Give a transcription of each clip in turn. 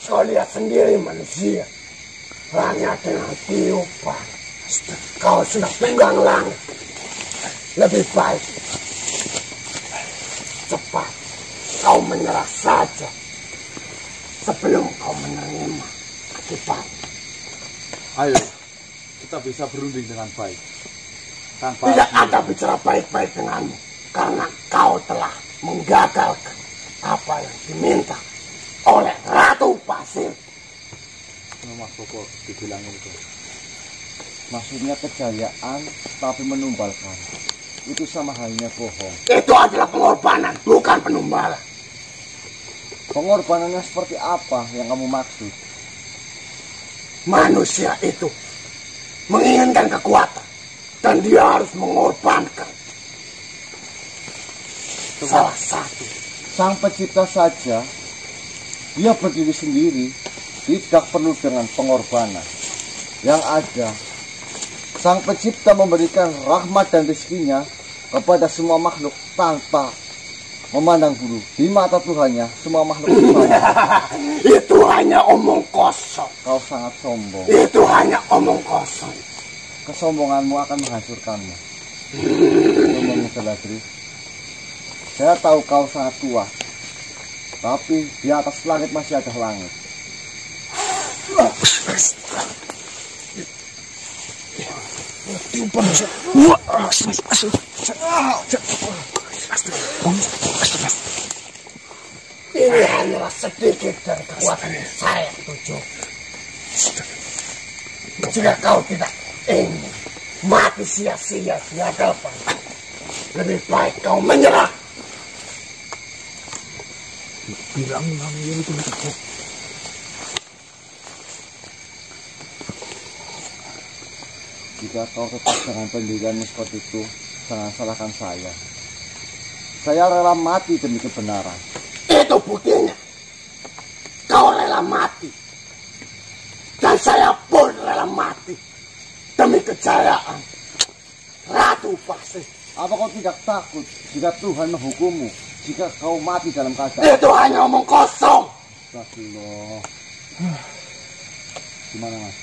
Kau lihat sendiri manusia, hanya dengan tiupan kau sudah tunggang langit. Lebih baik cepat kau menyerah saja sebelum kau menerima akibat. Ayo, kita bisa berunding dengan baik. Tanpa tidak ada bicara baik-baik denganmu, karena kau telah menggagalkan apa yang diminta oleh Ratu Pasir. Mas Koko dibilang itu. Maksudnya kejayaan tapi menumbalkan. Itu sama halnya bohong. Itu adalah pengorbanan, bukan penumbalan. Pengorbanannya seperti apa yang kamu maksud? Manusia itu menginginkan kekuatan dan dia harus mengorbankan salah satu. Sang pencipta saja, dia berdiri sendiri, tidak perlu dengan pengorbanan. Yang ada, sang pencipta memberikan rahmat dan rezekinya kepada semua makhluk tanpa memandang bulu. Di mata Tuhannya, semua makhluk sama. Itu hanya omong kosong. Kau sangat sombong. Itu hanya omong kosong. Kesombonganmu akan menghancurkanmu. Sombongnya Seladri. Saya tahu kau sangat kuat, tapi di atas langit masih ada langit. Ini hanyalah sedikit dari kekuatan yang saya tuju. Jika kau tidak ingin mati sia-sia di hadapan, lebih baik kau menyerah. Bilang itu kok. Jika kau tetap dengan pendirianmu seperti itu, jangan salahkan saya. Saya rela mati demi kebenaran. Itu buktinya. Kau rela mati. Dan saya pun rela mati demi kejayaan Ratu Pasir. Apa kau tidak takut jika Tuhan menghukummu jika kau mati dalam keadaan? Itu hanya omong kosong. Astagfirullah. Gimana Mas?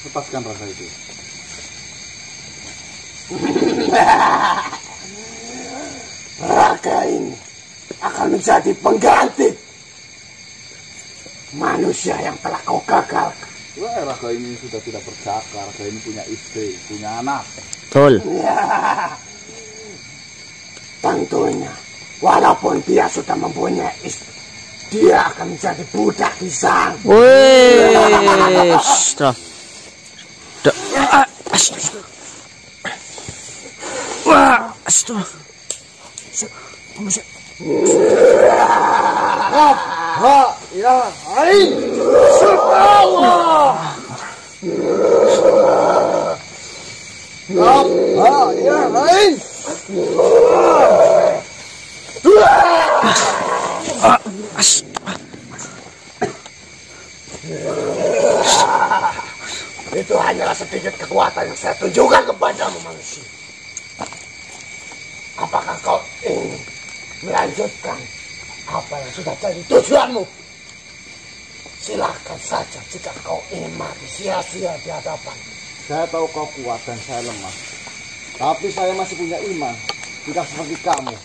lepaskan rasa itu. Raga ini akan menjadi pengganti manusia yang telah kau gagalkan. Wah, Raga ini sudah tidak bercakar. Raga ini punya istri, punya anak. Betul. Ya, tentunya walaupun dia sudah mempunyai istri, dia akan menjadi budak di sana. Wih, wah, Ya, aing, subhanallah. Ya, aing. Itu hanyalah sedikit kekuatan yang saya tunjukkan kepadamu manusia. Apakah kau ingin melanjutkan apa yang sudah jadi tujuanmu? Silakan saja jika kau ingin mati sia-sia di hadapan. Saya tahu kau kuat dan saya lemah. Tapi saya masih punya iman. Tidak seperti kamu.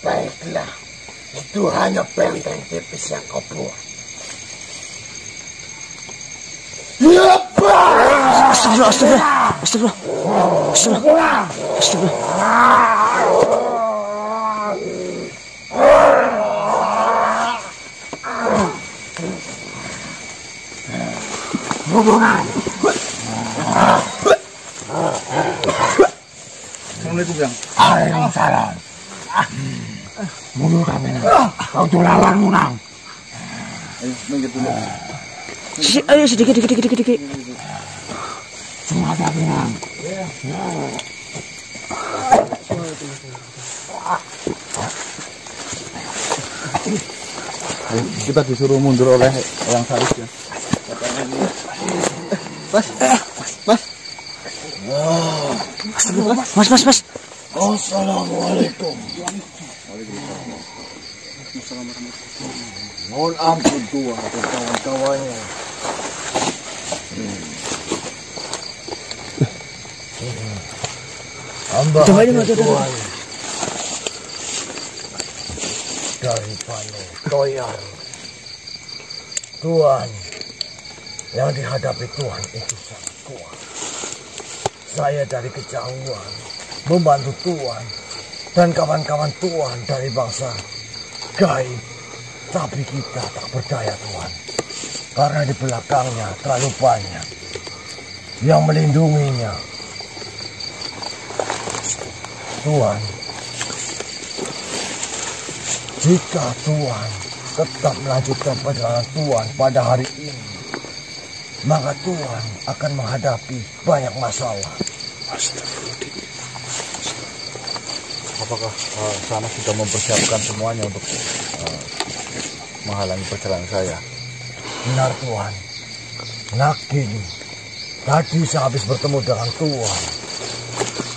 Baiklah, itu hanya benteng tipis yang kau buat. Astagfirullah. hubungan. Assalamualaikum, Yang. Waalaikumsalam. Mundur kami. Kau tuh lawan munang. Ayo, minggir dulu. Ayo sedikit. Semangat munang. Ayo, kita disuruh mundur oleh Yang Sarif ya. Mas. Assalamualaikum. Mohon ampun Tuhan dan kawan-kawannya. Hamba Tuhan dari Pano Toyar. Tuhan yang dihadapi Tuhan itu sangat kuat. Saya dari kejauhan membantu Tuhan dan kawan-kawan Tuhan dari bangsa gaib. Tapi kita tak berdaya Tuhan, karena di belakangnya terlalu banyak yang melindunginya. Tuhan, jika Tuhan tetap melanjutkan perjalanan Tuhan pada hari ini, maka Tuhan akan menghadapi banyak masalah. Apakah sana sudah mempersiapkan semuanya untuk menghalangi perjalanan saya? Benar Tuhan. Nakini, tadi saya habis bertemu dengan Tuhan.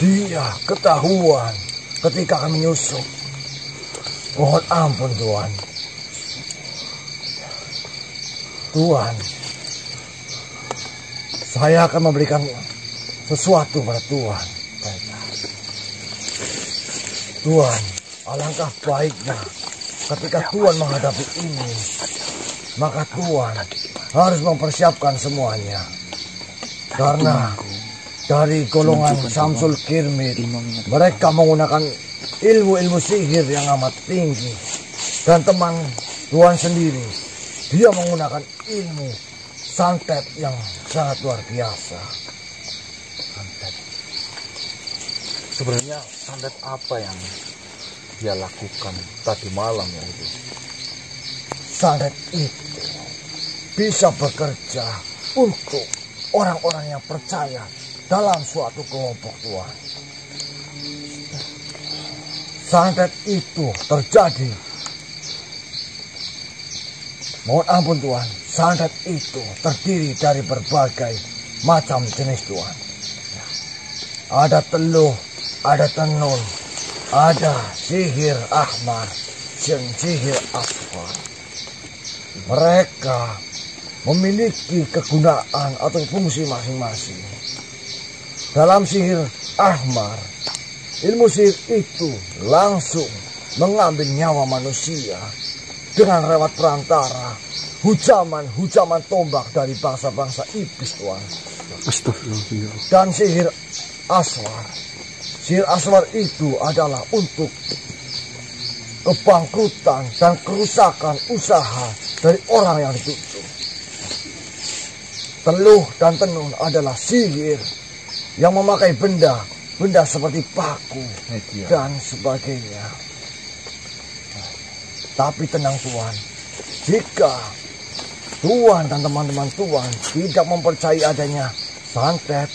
Dia ketahuan ketika kami nyusup. Mohon ampun Tuhan. Tuhan, saya akan memberikan sesuatu pada Tuhan. Tuhan, alangkah baiknya ketika Tuhan menghadapi ini, maka Tuhan harus mempersiapkan semuanya. Karena dari golongan Samsul Kirmit, mereka menggunakan ilmu-ilmu sihir yang amat tinggi. Dan teman Tuhan sendiri, dia menggunakan ilmu santet yang sangat luar biasa. Santet. Sebenarnya santet apa yang dia lakukan tadi malam ya itu? Santet itu bisa bekerja untuk orang-orang yang percaya dalam suatu kelompok Tuhan. Santet itu terjadi. Mohon ampun Tuhan, santet itu terdiri dari berbagai macam jenis Tuhan. Ada teluh, ada tenun, ada sihir ahmar, dan sihir asfar. Mereka memiliki kegunaan atau fungsi masing-masing. Dalam sihir ahmar, ilmu sihir itu langsung mengambil nyawa manusia dengan lewat perantara hujaman tombak dari bangsa-bangsa iblis Tuhan. Astagfirullah. Dan sihir aswar. Sihir aswar itu adalah untuk kebangkrutan dan kerusakan usaha dari orang yang dituju. Teluh dan tenun adalah sihir yang memakai benda seperti paku dan sebagainya. Tapi tenang Tuhan, jika Tuhan dan teman-teman Tuhan tidak mempercayai adanya santet,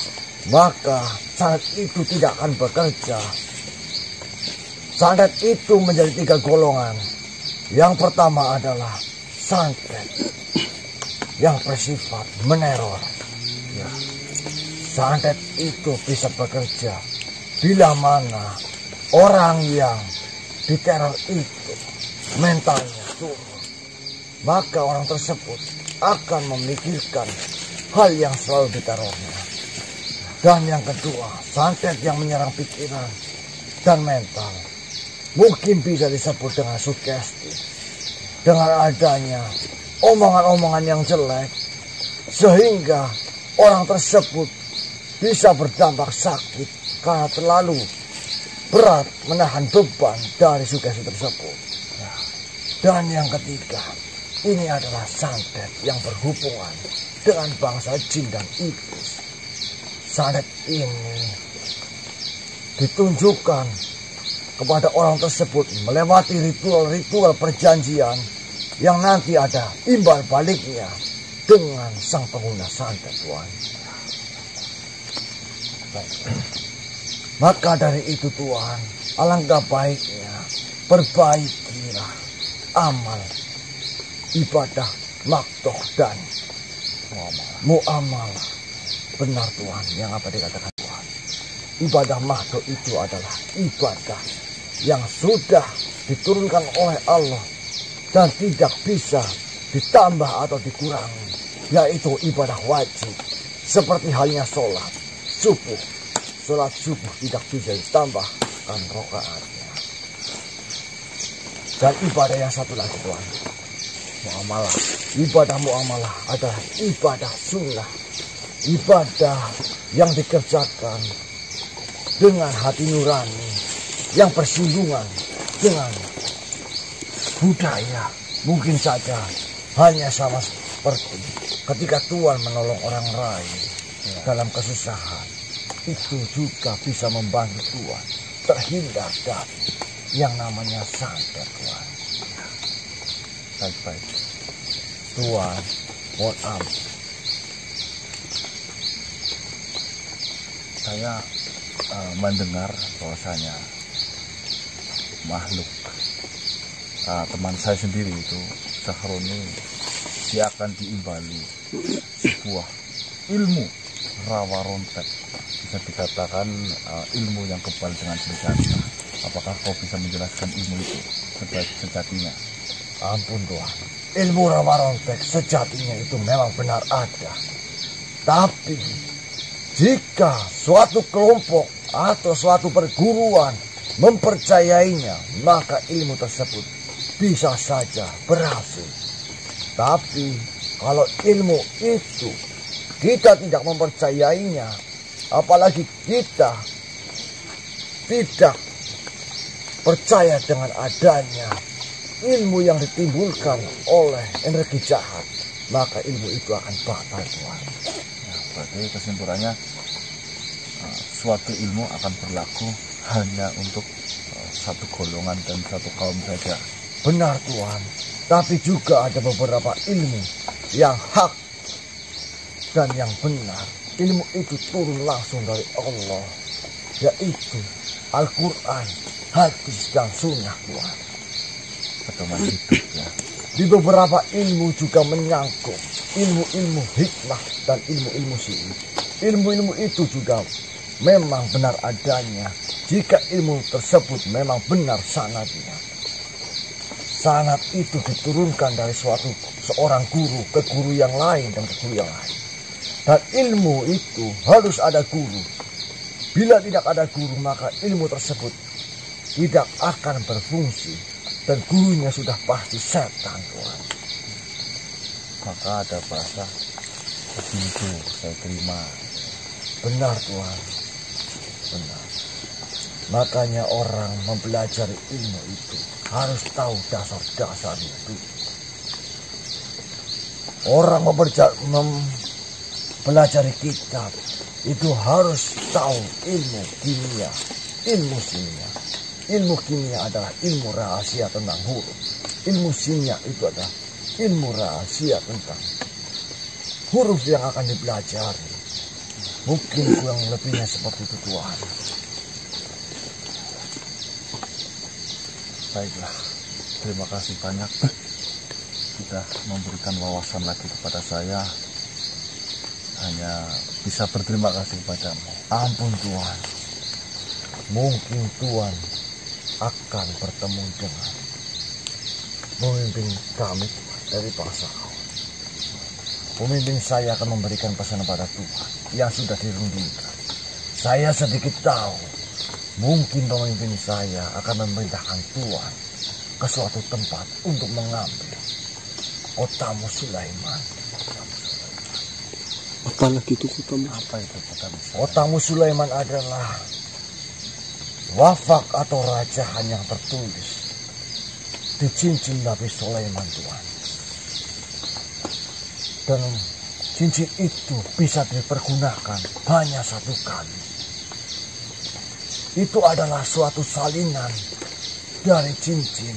maka santet itu tidak akan bekerja. Santet itu menjadi 3 golongan. Yang pertama adalah santet yang bersifat meneror. Ya. Santet itu bisa bekerja bila mana orang yang diteror itu mentalnya turun, maka orang tersebut akan memikirkan hal yang selalu diterornya. Dan yang kedua, santet yang menyerang pikiran dan mental mungkin bisa disebut dengan sugesti. Dengan adanya omongan-omongan yang jelek, sehingga orang tersebut bisa berdampak sakit karena terlalu berat menahan beban dari sugesti tersebut. Dan yang ketiga, ini adalah santet yang berhubungan dengan bangsa jin dan iblis. Santet ini ditunjukkan kepada orang tersebut melewati ritual-ritual perjanjian yang nanti ada imbal baliknya dengan sang pengguna santet, Tuhan. Maka dari itu, Tuhan, alangkah baiknya perbaikilah amal, ibadah, maktoh, dan muamalah. Benar, Tuhan, yang apa dikatakan Tuhan. Ibadah maktoh itu adalah ibadah yang sudah diturunkan oleh Allah dan tidak bisa ditambah atau dikurangi, yaitu ibadah wajib, seperti halnya sholat subuh. Sholat subuh tidak bisa ditambahkan rakaatnya. Dan ibadah yang satu lagi, Tuhan, muamalah. Ibadah muamalah adalah ibadah sunnah, ibadah yang dikerjakan dengan hati nurani, yang bersinggungan dengan budaya. Mungkin saja hanya sama seperti ketika Tuhan menolong orang lain dalam kesusahan, itu juga bisa membantu Tuhan terhindar dari yang namanya santet, Tuhan. Baik-baik, Tuhan, mohon ampun. Saya mendengar bahwasanya makhluk teman saya sendiri itu Sahroni, dia akan diimbali sebuah ilmu rawa rontek, bisa dikatakan ilmu yang kebal dengan senjata. Apakah kau bisa menjelaskan ilmu itu sejatinya? Ampun, Tuhan, ilmu rawa rontek sejatinya itu memang benar ada. Tapi jika suatu kelompok atau suatu perguruan mempercayainya, maka ilmu tersebut bisa saja berhasil. Tapi kalau ilmu itu kita tidak mempercayainya, apalagi kita tidak percaya dengan adanya ilmu yang ditimbulkan oleh energi jahat, maka ilmu itu akan batal, Tuhan. Berarti kesimpulannya suatu ilmu akan berlaku hanya untuk satu golongan dan satu kaum saja. Benar, Tuhan. Tapi juga ada beberapa ilmu yang hak dan yang benar. Ilmu itu turun langsung dari Allah, yaitu Al-Quran, hadis, dan sunnah, Tuhan. Pedoman hidup, ya. Di beberapa ilmu juga menyangkut ilmu-ilmu hikmah dan ilmu-ilmu sihir. Ilmu-ilmu itu juga memang benar adanya jika ilmu tersebut memang benar sanadnya. Sanad itu diturunkan dari seorang guru ke guru yang lain dan ke guru yang lain. Dan ilmu itu harus ada guru. Bila tidak ada guru, maka ilmu tersebut tidak akan berfungsi. Dan gurunya sudah pasti setan, Tuhan. Maka ada bahasa begitu saya terima. Benar, Tuhan. Benar. Makanya orang mempelajari ilmu itu harus tahu dasar-dasarnya itu. Orang mempelajari kitab itu harus tahu ilmu kimia, ilmu kimia. Ilmu kimia adalah ilmu rahasia tentang huruf. Ilmu kimia itu adalah ilmu rahasia tentang huruf yang akan dipelajari. Mungkin kurang lebihnya seperti itu, Tuhan. Baiklah, terima kasih banyak sudah memberikan wawasan lagi kepada saya. Hanya bisa berterima kasih kepadamu. Ampun, Tuhan. Mungkin Tuhan akan bertemu dengan pemimpin kami dari bangsa kau. Pemimpin saya akan memberikan pesan pada Tuhan yang sudah dirundingkan. Saya sedikit tahu, mungkin pemimpin saya akan memerintahkan Tuhan ke suatu tempat untuk mengambil kotamu Sulaiman. Apalagi itu kotamu? Apa itu kotamu? Kotamu Sulaiman adalah wafak atau rajaan yang tertulis di cincin Nabi Sulaiman, Tuhan. Dan cincin itu bisa dipergunakan hanya satu kali. Itu adalah suatu salinan dari cincin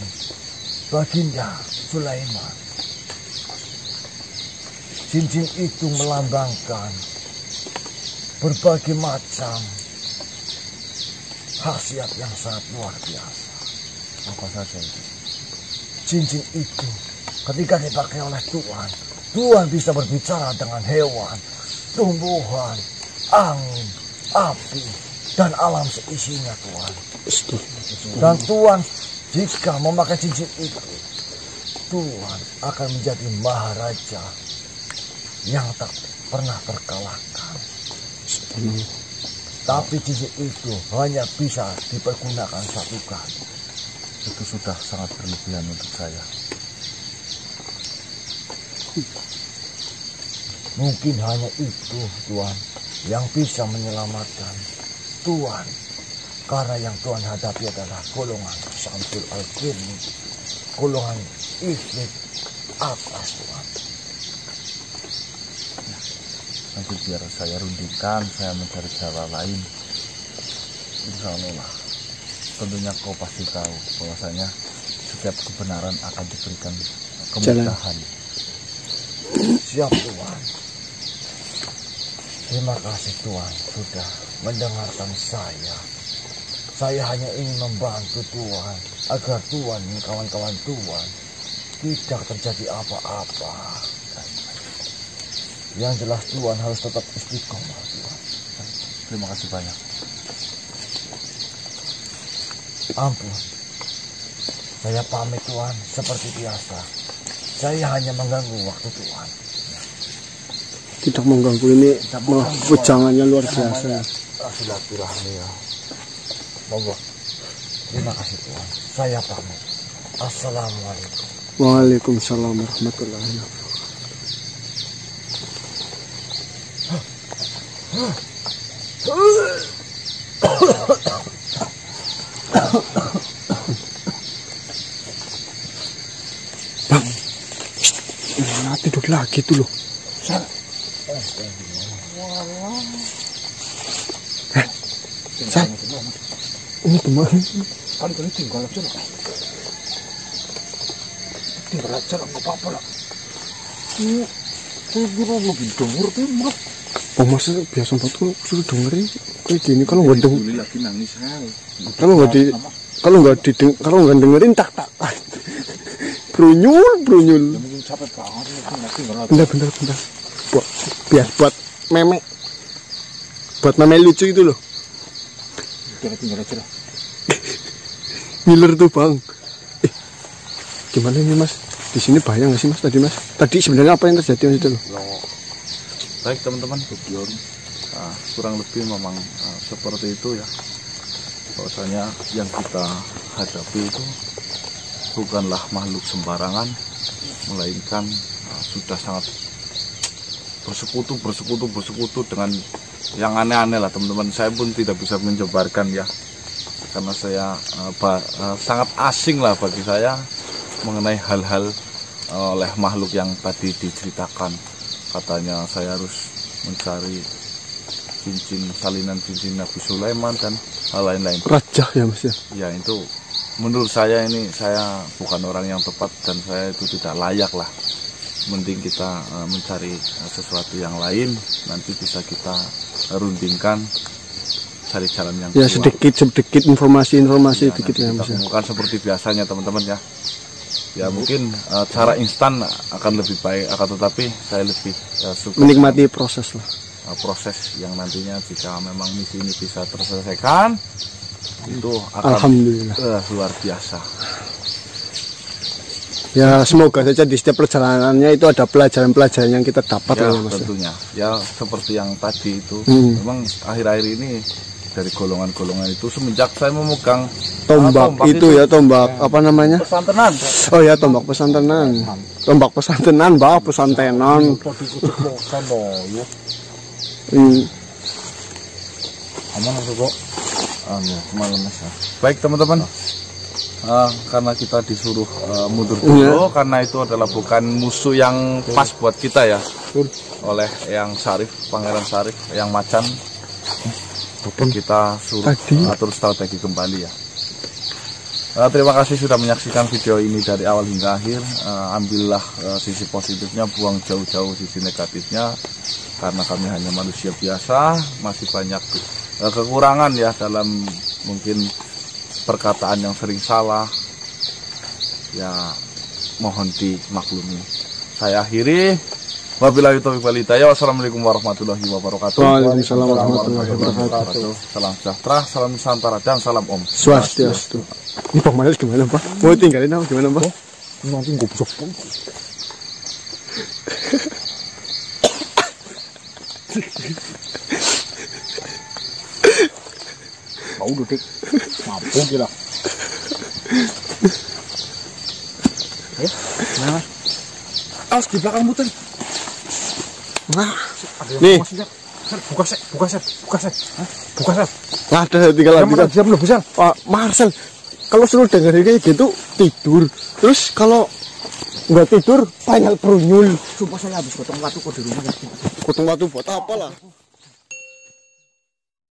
Baginda Sulaiman. Cincin itu melambangkan berbagai macam khasiat yang sangat luar biasa. Apa saja itu? Cincin itu ketika dipakai oleh Tuhan, Tuhan bisa berbicara dengan hewan, tumbuhan, angin, api, dan alam seisinya Tuhan. Dan Tuhan jika memakai cincin itu, Tuhan akan menjadi maharaja yang tak pernah terkalahkan. Tapi cincin itu hanya bisa dipergunakan satu kali. Itu sudah sangat berlebihan untuk saya. Mungkin hanya itu Tuhan yang bisa menyelamatkan Tuhan. Karena yang Tuhan hadapi adalah golongan Syamsul Al-Kirni, golongan Ifrit atas Tuhan. Nanti biar saya rundingkan, saya mencari cara lain. Insyaallah. Tentunya kau pasti tahu bahwasanya setiap kebenaran akan diberikan kemudahan. Siap Tuhan. Terima kasih Tuhan sudah mendengarkan saya. Saya hanya ingin membantu Tuhan agar Tuhan dan kawan-kawan Tuhan tidak terjadi apa-apa. Yang jelas Tuhan harus tetap istiqomah Tuhan. Terima kasih banyak. Ampun. Saya pamit Tuhan seperti biasa. Saya hanya mengganggu waktu Tuhan. Tidak mengganggu ini, wejangannya luar biasa. Silaturahmi ya. Monggo. Terima kasih Tuhan. Saya pamit. Assalamualaikum. Waalaikumsalam warahmatullahi wabarakatuh. Bang, mana tidur lagi tuh loh. San, ini teman. Kan kali tinggal aja lah. Tinggal aja lah, nggak apa-apa lah. Saya kira lebih denger tuh, Oh masa biasa banget kok suruh dengerin kayak gini kalau nggak denger. lagi nangis hal. Kalau nggak dengerin tak brunyul. Mungkin capek banget tinggal aja. Bentar. Buat meme lucu itu loh. Tinggal aja lah. Ngiler tuh bang. Gimana ini mas? Di sini bahaya nggak sih mas tadi mas? Tadi sebenarnya apa yang terjadi mas itu loh? Baik teman-teman, kurang lebih memang seperti itu ya. Bahwasanya yang kita hadapi itu bukanlah makhluk sembarangan, melainkan sudah sangat bersekutu dengan yang aneh-aneh lah teman-teman. Saya pun tidak bisa menjabarkan ya, karena saya sangat asing lah bagi saya mengenai hal-hal oleh makhluk yang tadi diceritakan. Katanya saya harus mencari salinan cincin Nabi Sulaiman dan hal lain-lain. Raja ya mas ya? Ya itu menurut saya ini saya bukan orang yang tepat dan saya itu tidak layak lah. Mending kita mencari sesuatu yang lain, nanti bisa kita rundingkan, cari jalan yang ya keluar. sedikit informasi ya, sedikit ya mas. Bukan seperti biasanya teman-teman ya. Ya mungkin cara instan akan lebih baik, akan tetapi saya lebih suka menikmati proses lah. Proses yang nantinya jika memang misi ini bisa terselesaikan itu akan alhamdulillah luar biasa. Ya semoga saja di setiap perjalanannya itu ada pelajaran-pelajaran yang kita dapat ya, ya mas. Tentunya ya seperti yang tadi itu memang akhir-akhir ini dari golongan-golongan itu semenjak saya memegang tombak itu ya tombak apa namanya pesantrenan. Oh ya tombak pesantrenan bah pesantrenan. Aman kok. Malam mas. Baik teman-teman. Karena kita disuruh mundur dulu, karena itu adalah bukan musuh yang pas buat kita ya, oleh yang Syarif, Pangeran Syarif, yang Macan. Kita suruh atur strategi kembali ya. Terima kasih sudah menyaksikan video ini dari awal hingga akhir. Ambillah sisi positifnya, buang jauh-jauh sisi negatifnya, karena kami hanya manusia biasa, masih banyak kekurangan ya dalam mungkin perkataan yang sering salah ya, mohon dimaklumi. Saya akhiri, wabillahi taufiq wal hidayah. Wassalamualaikum warahmatullahi wabarakatuh. Waalaikumsalam warahmatullahi wabarakatuh. Salam sejahtera, salam Nusantara, dan salam Om Swastiastu. Ini Pak Manes gimana Pak? Mau tinggalin apa gimana Pak? Nanti gue busuk pun. Mau duduk, mampu kira. Nah, awas di belakang muter. Wah, nih. Buka set. Nah, ada tinggal lagi. Diam lu bisa. Pak Marcel, kalau selalu dengar kayak gitu tidur. Terus kalau nggak tidur, panjal perunyul. Sumpah saya habis potong batu kok di rumah. Potong batu buat apa lah?